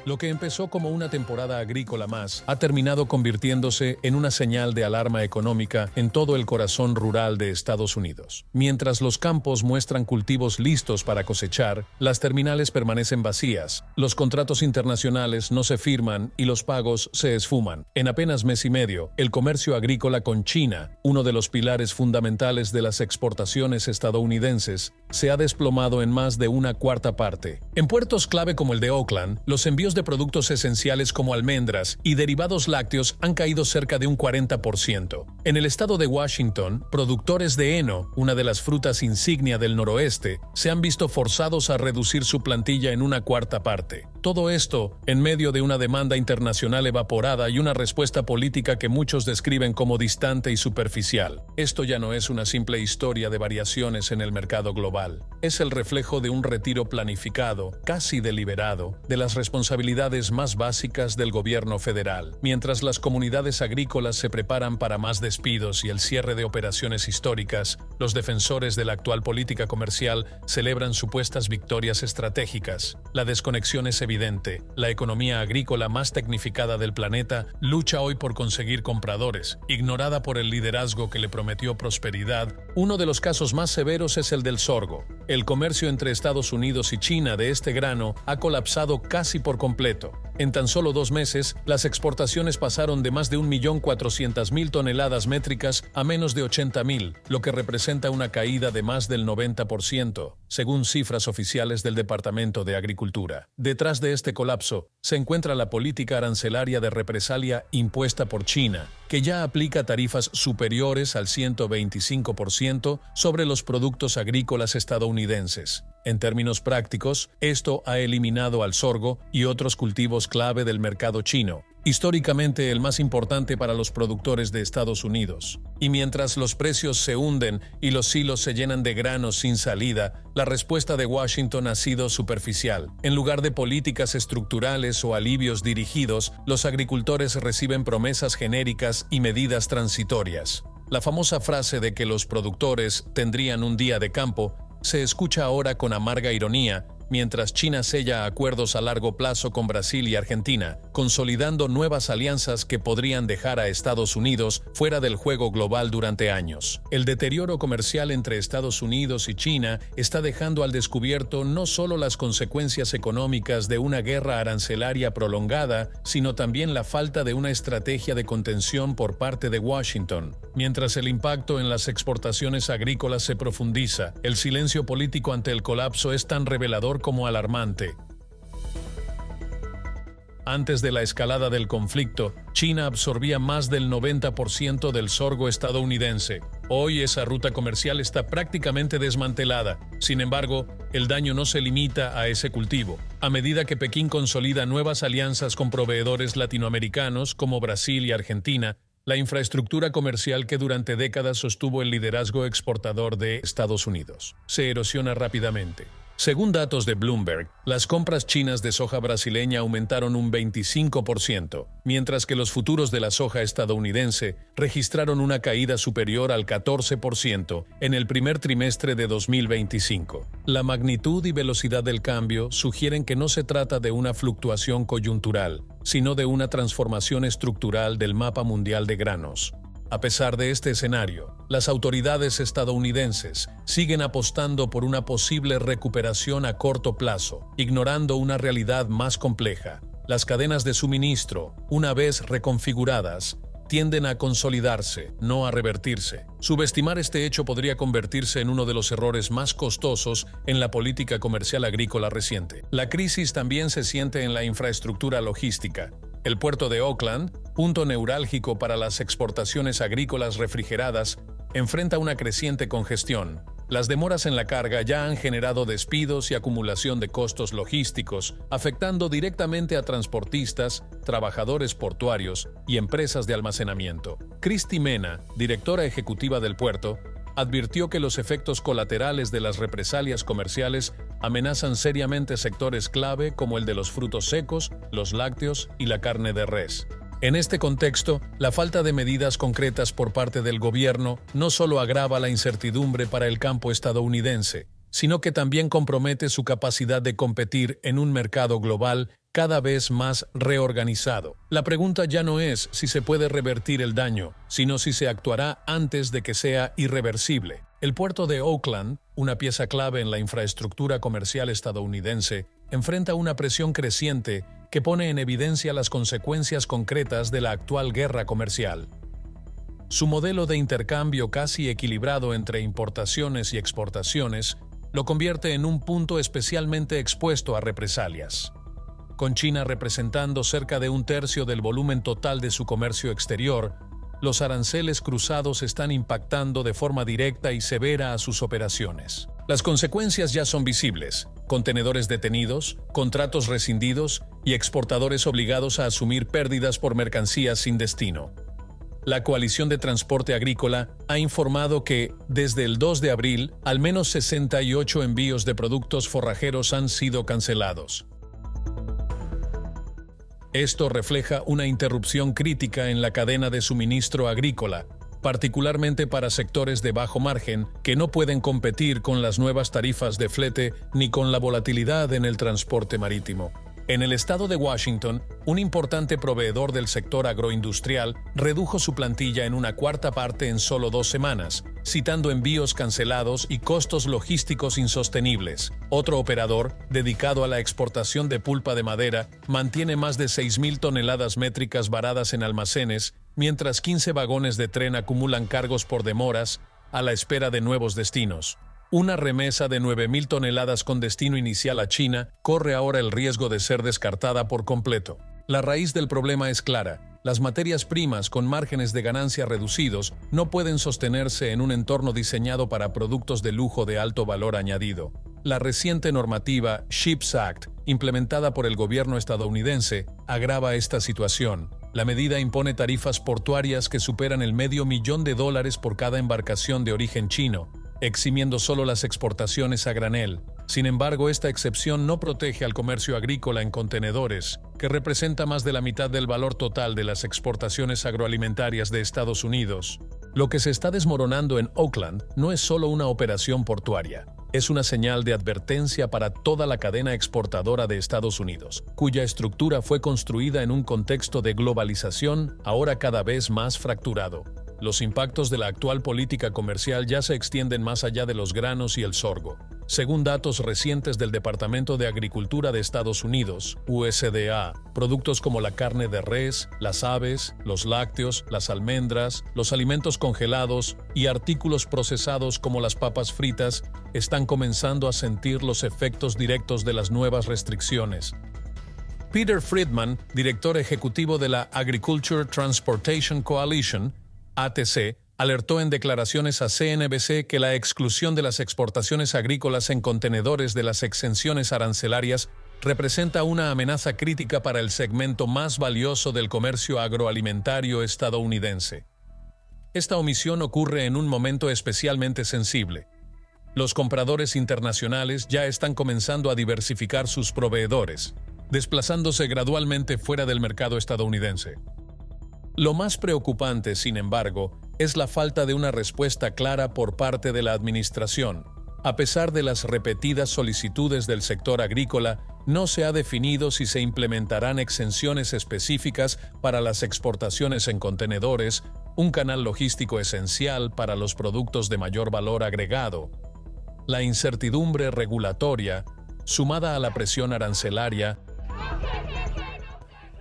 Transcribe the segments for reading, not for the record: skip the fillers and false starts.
Lo que empezó como una temporada agrícola más ha terminado convirtiéndose en una señal de alarma económica en todo el corazón rural de Estados Unidos. Mientras los campos muestran cultivos listos para cosechar, las terminales permanecen vacías, los contratos internacionales no se firman y los pagos se esfuman. En apenas mes y medio, el comercio agrícola con China, uno de los pilares fundamentales de las exportaciones estadounidenses, se ha desplomado en más de una cuarta parte. En puertos clave como el de Oakland, los envíos de productos esenciales como almendras y derivados lácteos han caído cerca de un 40%. En el estado de Washington, productores de heno, una de las frutas insignia del noroeste, se han visto forzados a reducir su plantilla en una cuarta parte. Todo esto en medio de una demanda internacional evaporada y una respuesta política que muchos describen como distante y superficial. Esto ya no es una simple historia de variaciones en el mercado global. Es el reflejo de un retiro planificado, casi deliberado, de las responsabilidades más básicas del gobierno federal. Mientras las comunidades agrícolas se preparan para más despidos y el cierre de operaciones históricas, los defensores de la actual política comercial celebran supuestas victorias estratégicas. La desconexión es evidente. La economía agrícola más tecnificada del planeta lucha hoy por conseguir compradores, ignorada por el liderazgo que le prometió prosperidad. Uno de los casos más severos es el del sorgo. El comercio entre Estados Unidos y China de este grano ha colapsado casi por completo. En tan solo 2 meses, las exportaciones pasaron de más de 1.400.000 toneladas métricas a menos de 80.000, lo que representa una caída de más del 90%, según cifras oficiales del Departamento de Agricultura. Detrás de este colapso se encuentra la política arancelaria de represalia impuesta por China, que ya aplica tarifas superiores al 125% sobre los productos agrícolas estadounidenses. En términos prácticos, esto ha eliminado al sorgo y otros cultivos clave del mercado chino, históricamente el más importante para los productores de Estados Unidos. Y mientras los precios se hunden y los silos se llenan de granos sin salida, la respuesta de Washington ha sido superficial. En lugar de políticas estructurales o alivios dirigidos, los agricultores reciben promesas genéricas y medidas transitorias. La famosa frase de que los productores tendrían un día de campo se escucha ahora con amarga ironía, mientras China sella acuerdos a largo plazo con Brasil y Argentina, consolidando nuevas alianzas que podrían dejar a Estados Unidos fuera del juego global durante años. El deterioro comercial entre Estados Unidos y China está dejando al descubierto no solo las consecuencias económicas de una guerra arancelaria prolongada, sino también la falta de una estrategia de contención por parte de Washington. Mientras el impacto en las exportaciones agrícolas se profundiza, el silencio político ante el colapso es tan revelador como alarmante. Antes de la escalada del conflicto, China absorbía más del 90% del sorgo estadounidense. Hoy esa ruta comercial está prácticamente desmantelada. Sin embargo, el daño no se limita a ese cultivo. A medida que Pekín consolida nuevas alianzas con proveedores latinoamericanos como Brasil y Argentina, la infraestructura comercial que durante décadas sostuvo el liderazgo exportador de Estados Unidos se erosiona rápidamente. Según datos de Bloomberg, las compras chinas de soja brasileña aumentaron un 25%, mientras que los futuros de la soja estadounidense registraron una caída superior al 14% en el primer trimestre de 2025. La magnitud y velocidad del cambio sugieren que no se trata de una fluctuación coyuntural, sino de una transformación estructural del mapa mundial de granos. A pesar de este escenario, las autoridades estadounidenses siguen apostando por una posible recuperación a corto plazo, ignorando una realidad más compleja. Las cadenas de suministro, una vez reconfiguradas, tienden a consolidarse, no a revertirse. Subestimar este hecho podría convertirse en uno de los errores más costosos en la política comercial agrícola reciente. La crisis también se siente en la infraestructura logística. El puerto de Oakland, punto neurálgico para las exportaciones agrícolas refrigeradas, enfrenta una creciente congestión. Las demoras en la carga ya han generado despidos y acumulación de costos logísticos, afectando directamente a transportistas, trabajadores portuarios y empresas de almacenamiento. Cristi Mena, directora ejecutiva del puerto, advirtió que los efectos colaterales de las represalias comerciales amenazan seriamente sectores clave como el de los frutos secos, los lácteos y la carne de res. En este contexto, la falta de medidas concretas por parte del gobierno no solo agrava la incertidumbre para el campo estadounidense, sino que también compromete su capacidad de competir en un mercado global cada vez más reorganizado. La pregunta ya no es si se puede revertir el daño, sino si se actuará antes de que sea irreversible. El puerto de Oakland, una pieza clave en la infraestructura comercial estadounidense, enfrenta una presión creciente que pone en evidencia las consecuencias concretas de la actual guerra comercial. Su modelo de intercambio casi equilibrado entre importaciones y exportaciones lo convierte en un punto especialmente expuesto a represalias. Con China representando cerca de un tercio del volumen total de su comercio exterior, los aranceles cruzados están impactando de forma directa y severa a sus operaciones. Las consecuencias ya son visibles: contenedores detenidos, contratos rescindidos y exportadores obligados a asumir pérdidas por mercancías sin destino. La Coalición de Transporte Agrícola ha informado que, desde el 2 de abril, al menos 68 envíos de productos forrajeros han sido cancelados. Esto refleja una interrupción crítica en la cadena de suministro agrícola, particularmente para sectores de bajo margen que no pueden competir con las nuevas tarifas de flete ni con la volatilidad en el transporte marítimo. En el estado de Washington, un importante proveedor del sector agroindustrial redujo su plantilla en una cuarta parte en solo 2 semanas, citando envíos cancelados y costos logísticos insostenibles. Otro operador, dedicado a la exportación de pulpa de madera, mantiene más de 6.000 toneladas métricas varadas en almacenes, mientras 15 vagones de tren acumulan cargos por demoras a la espera de nuevos destinos. Una remesa de 9.000 toneladas con destino inicial a China corre ahora el riesgo de ser descartada por completo. La raíz del problema es clara: las materias primas con márgenes de ganancia reducidos no pueden sostenerse en un entorno diseñado para productos de lujo de alto valor añadido. La reciente normativa SHIPS Act, implementada por el gobierno estadounidense, agrava esta situación. La medida impone tarifas portuarias que superan el $500,000 por cada embarcación de origen chino, eximiendo solo las exportaciones a granel. Sin embargo, esta excepción no protege al comercio agrícola en contenedores, que representa más de la mitad del valor total de las exportaciones agroalimentarias de Estados Unidos. Lo que se está desmoronando en Oakland no es solo una operación portuaria, es una señal de advertencia para toda la cadena exportadora de Estados Unidos, cuya estructura fue construida en un contexto de globalización ahora cada vez más fracturado. Los impactos de la actual política comercial ya se extienden más allá de los granos y el sorgo. Según datos recientes del Departamento de Agricultura de Estados Unidos, USDA, productos como la carne de res, las aves, los lácteos, las almendras, los alimentos congelados y artículos procesados como las papas fritas están comenzando a sentir los efectos directos de las nuevas restricciones. Peter Friedman, director ejecutivo de la Agriculture Transportation Coalition, ATC, alertó en declaraciones a CNBC que la exclusión de las exportaciones agrícolas en contenedores de las exenciones arancelarias representa una amenaza crítica para el segmento más valioso del comercio agroalimentario estadounidense. Esta omisión ocurre en un momento especialmente sensible. Los compradores internacionales ya están comenzando a diversificar sus proveedores, desplazándose gradualmente fuera del mercado estadounidense. Lo más preocupante, sin embargo, es la falta de una respuesta clara por parte de la administración. A pesar de las repetidas solicitudes del sector agrícola, no se ha definido si se implementarán exenciones específicas para las exportaciones en contenedores, un canal logístico esencial para los productos de mayor valor agregado. La incertidumbre regulatoria, sumada a la presión arancelaria,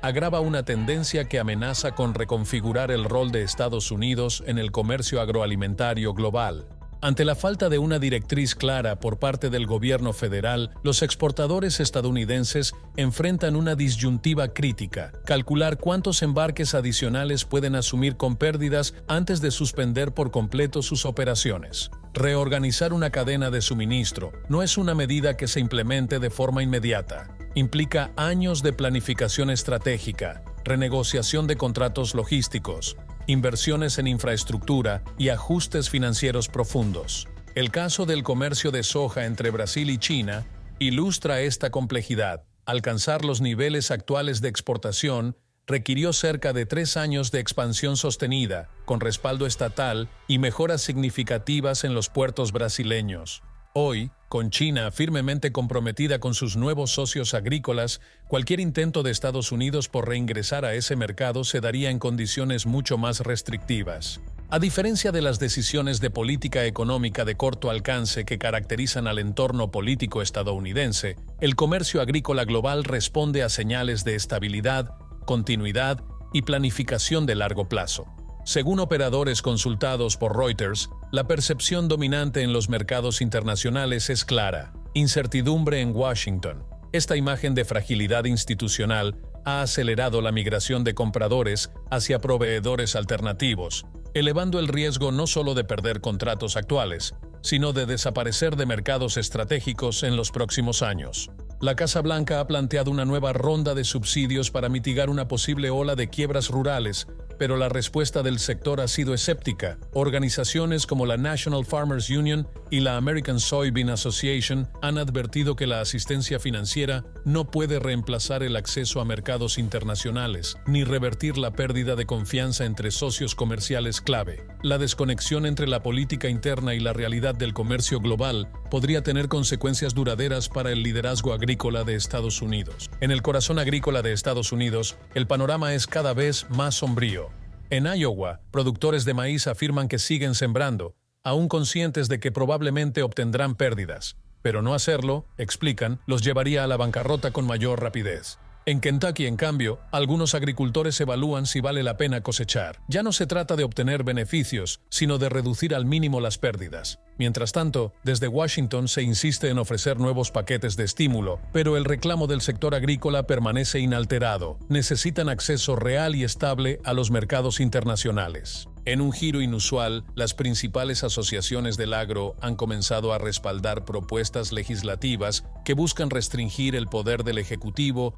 agrava una tendencia que amenaza con reconfigurar el rol de Estados Unidos en el comercio agroalimentario global. Ante la falta de una directriz clara por parte del gobierno federal, los exportadores estadounidenses enfrentan una disyuntiva crítica: calcular cuántos embarques adicionales pueden asumir con pérdidas antes de suspender por completo sus operaciones. Reorganizar una cadena de suministro no es una medida que se implemente de forma inmediata. Implica años de planificación estratégica, renegociación de contratos logísticos, inversiones en infraestructura y ajustes financieros profundos. El caso del comercio de soja entre Brasil y China ilustra esta complejidad. Alcanzar los niveles actuales de exportación requirió cerca de 3 años de expansión sostenida, con respaldo estatal y mejoras significativas en los puertos brasileños. Hoy, con China firmemente comprometida con sus nuevos socios agrícolas, cualquier intento de Estados Unidos por reingresar a ese mercado se daría en condiciones mucho más restrictivas. A diferencia de las decisiones de política económica de corto alcance que caracterizan al entorno político estadounidense, el comercio agrícola global responde a señales de estabilidad, continuidad y planificación de largo plazo. Según operadores consultados por Reuters, la percepción dominante en los mercados internacionales es clara: incertidumbre en Washington. Esta imagen de fragilidad institucional ha acelerado la migración de compradores hacia proveedores alternativos, elevando el riesgo no solo de perder contratos actuales, sino de desaparecer de mercados estratégicos en los próximos años. La Casa Blanca ha planteado una nueva ronda de subsidios para mitigar una posible ola de quiebras rurales, pero la respuesta del sector ha sido escéptica. Organizaciones como la National Farmers Union y la American Soybean Association han advertido que la asistencia financiera no puede reemplazar el acceso a mercados internacionales, ni revertir la pérdida de confianza entre socios comerciales clave. La desconexión entre la política interna y la realidad del comercio global podría tener consecuencias duraderas para el liderazgo agrícola de Estados Unidos. En el corazón agrícola de Estados Unidos, el panorama es cada vez más sombrío. En Iowa, productores de maíz afirman que siguen sembrando, aún conscientes de que probablemente obtendrán pérdidas. Pero no hacerlo, explican, los llevaría a la bancarrota con mayor rapidez. En Kentucky, en cambio, algunos agricultores evalúan si vale la pena cosechar. Ya no se trata de obtener beneficios, sino de reducir al mínimo las pérdidas. Mientras tanto, desde Washington se insiste en ofrecer nuevos paquetes de estímulo, pero el reclamo del sector agrícola permanece inalterado. Necesitan acceso real y estable a los mercados internacionales. En un giro inusual, las principales asociaciones del agro han comenzado a respaldar propuestas legislativas que buscan restringir el poder del Ejecutivo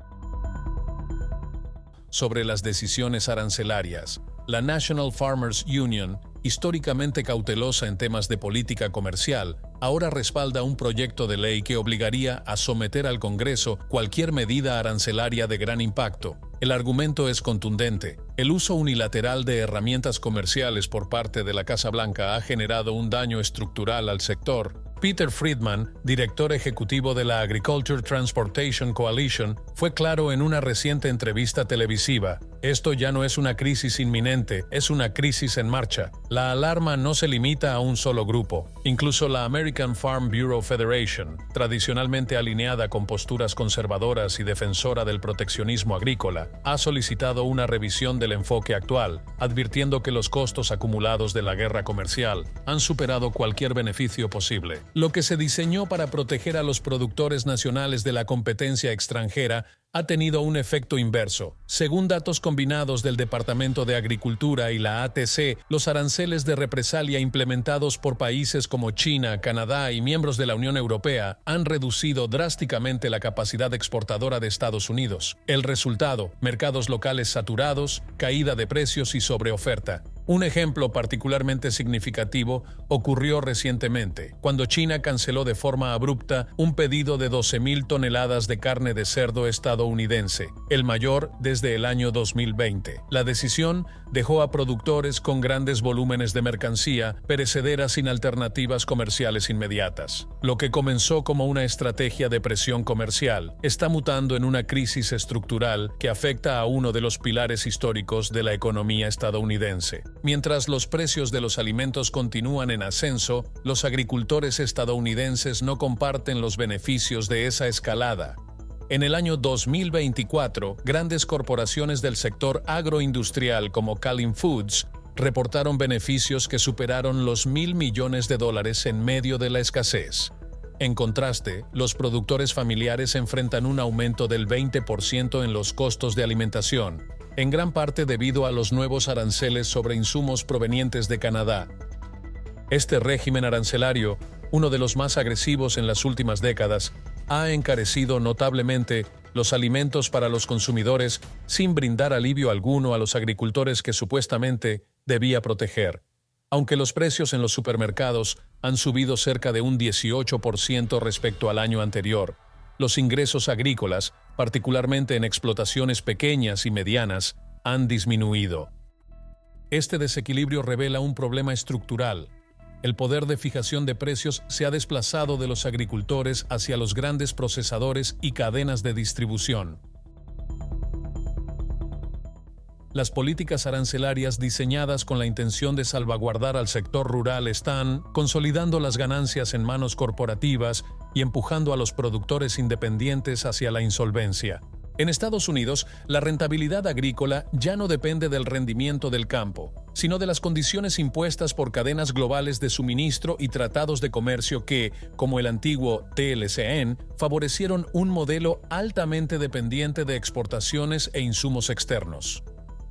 sobre las decisiones arancelarias. La National Farmers Union, históricamente cautelosa en temas de política comercial, ahora respalda un proyecto de ley que obligaría a someter al Congreso cualquier medida arancelaria de gran impacto. El argumento es contundente. El uso unilateral de herramientas comerciales por parte de la Casa Blanca ha generado un daño estructural al sector. Peter Friedman, director ejecutivo de la Agriculture Transportation Coalition, fue claro en una reciente entrevista televisiva: esto ya no es una crisis inminente, es una crisis en marcha. La alarma no se limita a un solo grupo. Incluso la American Farm Bureau Federation, tradicionalmente alineada con posturas conservadoras y defensora del proteccionismo agrícola, ha solicitado una revisión del enfoque actual, advirtiendo que los costos acumulados de la guerra comercial han superado cualquier beneficio posible. Lo que se diseñó para proteger a los productores nacionales de la competencia extranjera ha tenido un efecto inverso. Según datos combinados del Departamento de Agricultura y la ATC, los aranceles de represalia implementados por países como China, Canadá y miembros de la Unión Europea han reducido drásticamente la capacidad exportadora de Estados Unidos. El resultado: mercados locales saturados, caída de precios y sobreoferta. Un ejemplo particularmente significativo ocurrió recientemente, cuando China canceló de forma abrupta un pedido de 12,000 toneladas de carne de cerdo estadounidense, el mayor desde el año 2020. La decisión dejó a productores con grandes volúmenes de mercancía perecedera sin alternativas comerciales inmediatas. Lo que comenzó como una estrategia de presión comercial está mutando en una crisis estructural que afecta a uno de los pilares históricos de la economía estadounidense. Mientras los precios de los alimentos continúan en ascenso, los agricultores estadounidenses no comparten los beneficios de esa escalada. En el año 2024, grandes corporaciones del sector agroindustrial como Calim Foods reportaron beneficios que superaron los $1,000 millones en medio de la escasez. En contraste, los productores familiares enfrentan un aumento del 20% en los costos de alimentación, en gran parte debido a los nuevos aranceles sobre insumos provenientes de Canadá. Este régimen arancelario, uno de los más agresivos en las últimas décadas, ha encarecido notablemente los alimentos para los consumidores sin brindar alivio alguno a los agricultores que supuestamente debía proteger. Aunque los precios en los supermercados han subido cerca de un 18% respecto al año anterior, los ingresos agrícolas, particularmente en explotaciones pequeñas y medianas, han disminuido. Este desequilibrio revela un problema estructural. el poder de fijación de precios se ha desplazado de los agricultores hacia los grandes procesadores y cadenas de distribución. Las políticas arancelarias diseñadas con la intención de salvaguardar al sector rural están consolidando las ganancias en manos corporativas y empujando a los productores independientes hacia la insolvencia. En Estados Unidos, la rentabilidad agrícola ya no depende del rendimiento del campo, sino de las condiciones impuestas por cadenas globales de suministro y tratados de comercio que, como el antiguo TLCN, favorecieron un modelo altamente dependiente de exportaciones e insumos externos.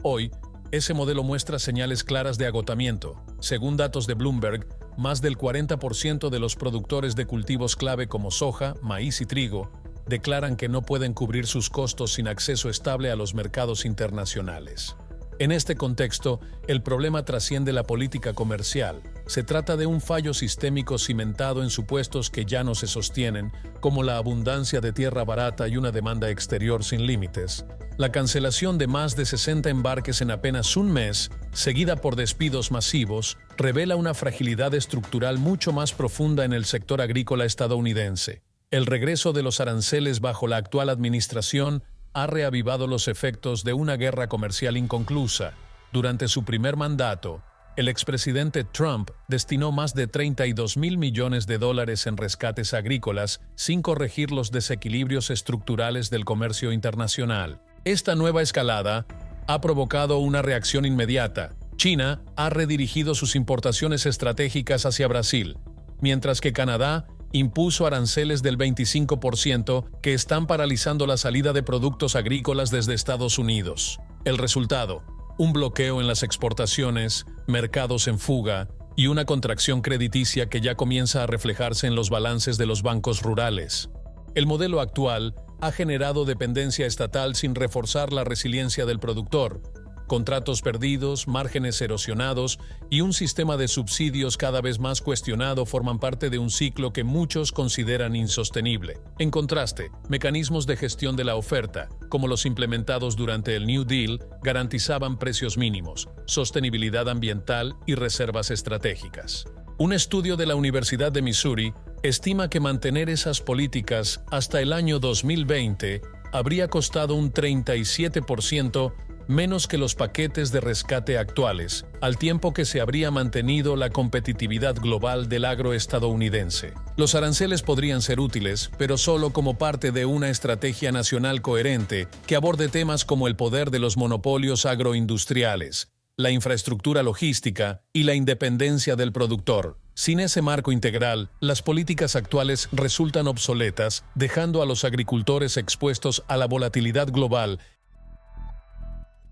Hoy, ese modelo muestra señales claras de agotamiento. Según datos de Bloomberg, más del 40% de los productores de cultivos clave como soja, maíz y trigo declaran que no pueden cubrir sus costos sin acceso estable a los mercados internacionales. En este contexto, el problema trasciende la política comercial. Se trata de un fallo sistémico cimentado en supuestos que ya no se sostienen, como la abundancia de tierra barata y una demanda exterior sin límites. La cancelación de más de 60 embarques en apenas un mes, seguida por despidos masivos, revela una fragilidad estructural mucho más profunda en el sector agrícola estadounidense. El regreso de los aranceles bajo la actual administración ha reavivado los efectos de una guerra comercial inconclusa. Durante su primer mandato, el expresidente Trump destinó más de $32.000 millones en rescates agrícolas sin corregir los desequilibrios estructurales del comercio internacional. Esta nueva escalada ha provocado una reacción inmediata. China ha redirigido sus importaciones estratégicas hacia Brasil, mientras que Canadá impuso aranceles del 25% que están paralizando la salida de productos agrícolas desde Estados Unidos. El resultado: un bloqueo en las exportaciones, mercados en fuga y una contracción crediticia que ya comienza a reflejarse en los balances de los bancos rurales. El modelo actual ha generado dependencia estatal sin reforzar la resiliencia del productor. Contratos perdidos, márgenes erosionados y un sistema de subsidios cada vez más cuestionado forman parte de un ciclo que muchos consideran insostenible. En contraste, mecanismos de gestión de la oferta, como los implementados durante el New Deal, garantizaban precios mínimos, sostenibilidad ambiental y reservas estratégicas. Un estudio de la Universidad de Missouri estima que mantener esas políticas hasta el año 2020 habría costado un 37% menos que los paquetes de rescate actuales, al tiempo que se habría mantenido la competitividad global del agro estadounidense. Los aranceles podrían ser útiles, pero solo como parte de una estrategia nacional coherente que aborde temas como el poder de los monopolios agroindustriales, la infraestructura logística y la independencia del productor. Sin ese marco integral, las políticas actuales resultan obsoletas, dejando a los agricultores expuestos a la volatilidad global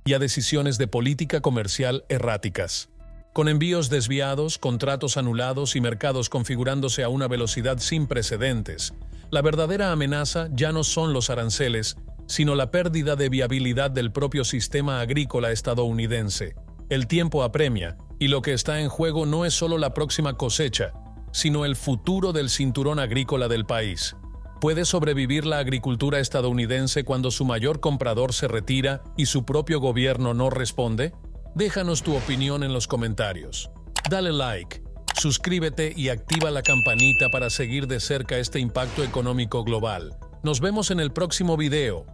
y a decisiones de política comercial erráticas. Con envíos desviados, contratos anulados y mercados configurándose a una velocidad sin precedentes, la verdadera amenaza ya no son los aranceles, sino la pérdida de viabilidad del propio sistema agrícola estadounidense. El tiempo apremia, y lo que está en juego no es solo la próxima cosecha, sino el futuro del cinturón agrícola del país. ¿Puede sobrevivir la agricultura estadounidense cuando su mayor comprador se retira y su propio gobierno no responde? Déjanos tu opinión en los comentarios. Dale like, suscríbete y activa la campanita para seguir de cerca este impacto económico global. Nos vemos en el próximo video.